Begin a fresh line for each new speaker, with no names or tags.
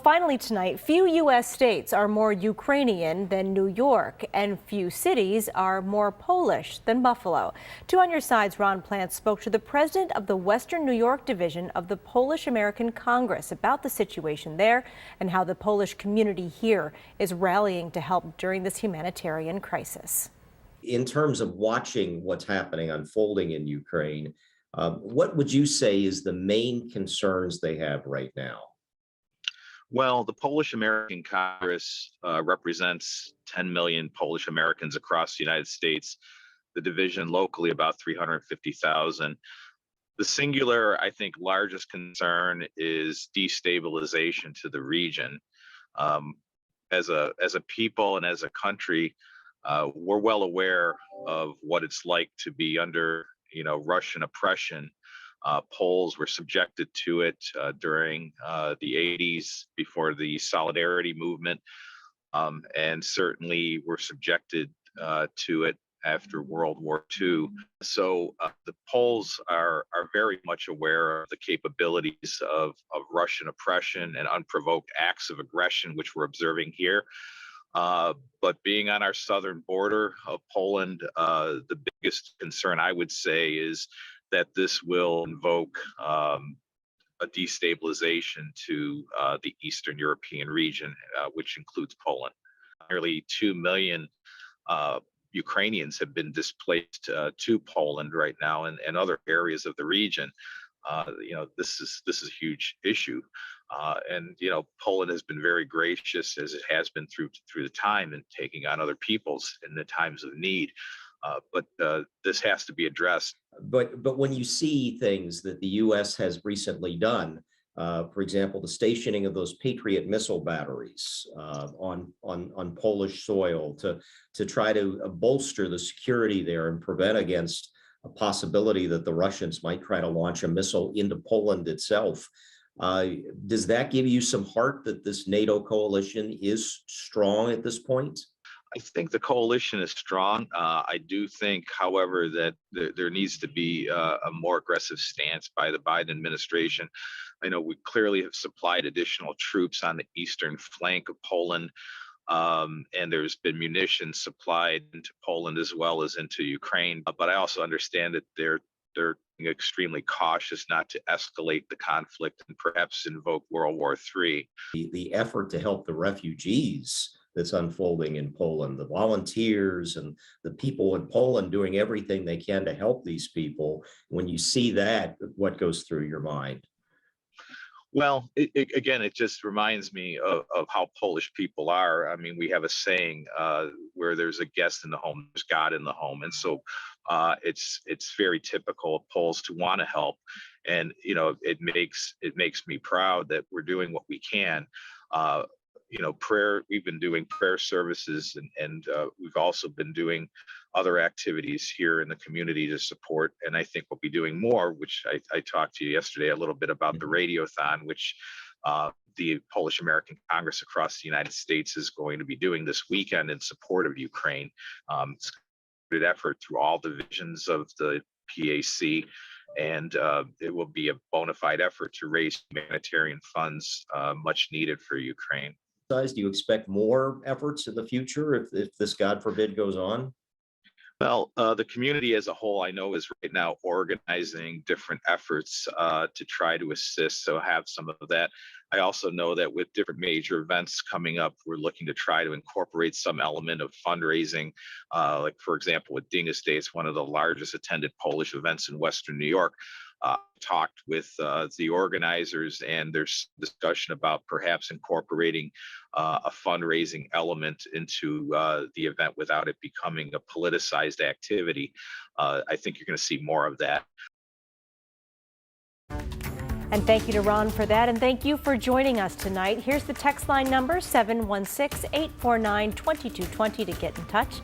Finally tonight, few U.S. states are more Ukrainian than New York, and few cities are more Polish than Buffalo. Two on Your Side's Ron Plante spoke to the president of the Western New York division of the Polish American Congress about the situation there and how the Polish community here is rallying to help during this humanitarian crisis.
In terms of watching what's happening unfolding in Ukraine, what would you say is the main concerns they have right now?
Well, the Polish American Congress represents 10 million Polish Americans across the United States, the division locally about 350,000. The singular, I think, largest concern is destabilization to the region. As a people and as a country, we're well aware of what it's like to be under, Russian oppression. Poles were subjected to it during the 80s before the Solidarity movement, and certainly were subjected to it after World War II. So the Poles are very much aware of the capabilities of Russian oppression and unprovoked acts of aggression, which we're observing here. But being on our southern border of Poland, the biggest concern I would say is that this will invoke a destabilization to the Eastern European region, which includes Poland. Nearly 2 million Ukrainians have been displaced to Poland right now and other areas of the region. This is a huge issue. And Poland has been very gracious, as it has been through the time, in taking on other peoples in the times of need. But this has to be addressed.
But when you see things that the U.S. has recently done, for example, the stationing of those Patriot missile batteries on Polish soil to try to bolster the security there and prevent against a possibility that the Russians might try to launch a missile into Poland itself. Does that give you some heart that this NATO coalition is strong at this point?
I think the coalition is strong. I do think, however, that there needs to be a more aggressive stance by the Biden administration. I know we clearly have supplied additional troops on the eastern flank of Poland, and there's been munitions supplied into Poland as well as into Ukraine. But I also understand that they're extremely cautious not to escalate the conflict and perhaps invoke World War III.
The effort to help the refugees that's unfolding in Poland, the volunteers and the people in Poland doing everything they can to help these people. When you see that, what goes through your mind?
Well, again, it just reminds me of how Polish people are. I mean, we have a saying where there's a guest in the home, there's God in the home. And so it's very typical of Poles to want to help. And, it makes me proud that we're doing what we can. We've been doing prayer services and we've also been doing other activities here in the community to support. And I think we'll be doing more, which I talked to you yesterday a little bit about the RadioThon, which the Polish American Congress across the United States is going to be doing this weekend in support of Ukraine. It's a good effort through all divisions of the PAC. And it will be a bona fide effort to raise humanitarian funds much needed for Ukraine.
Do you expect more efforts in the future if this, God forbid, goes on?
Well, the community as a whole, I know, is right now organizing different efforts to try to assist, so have some of that. I also know that with different major events coming up, we're looking to try to incorporate some element of fundraising. Like, for example, with Dingus Day, it's one of the largest attended Polish events in Western New York. Talked with the organizers, and there's discussion about perhaps incorporating a fundraising element into the event without it becoming a politicized activity. I think you're going to see more of that.
And thank you to Ron for that, and thank you for joining us tonight. Here's the text line number, 716-849-2220 to get in touch.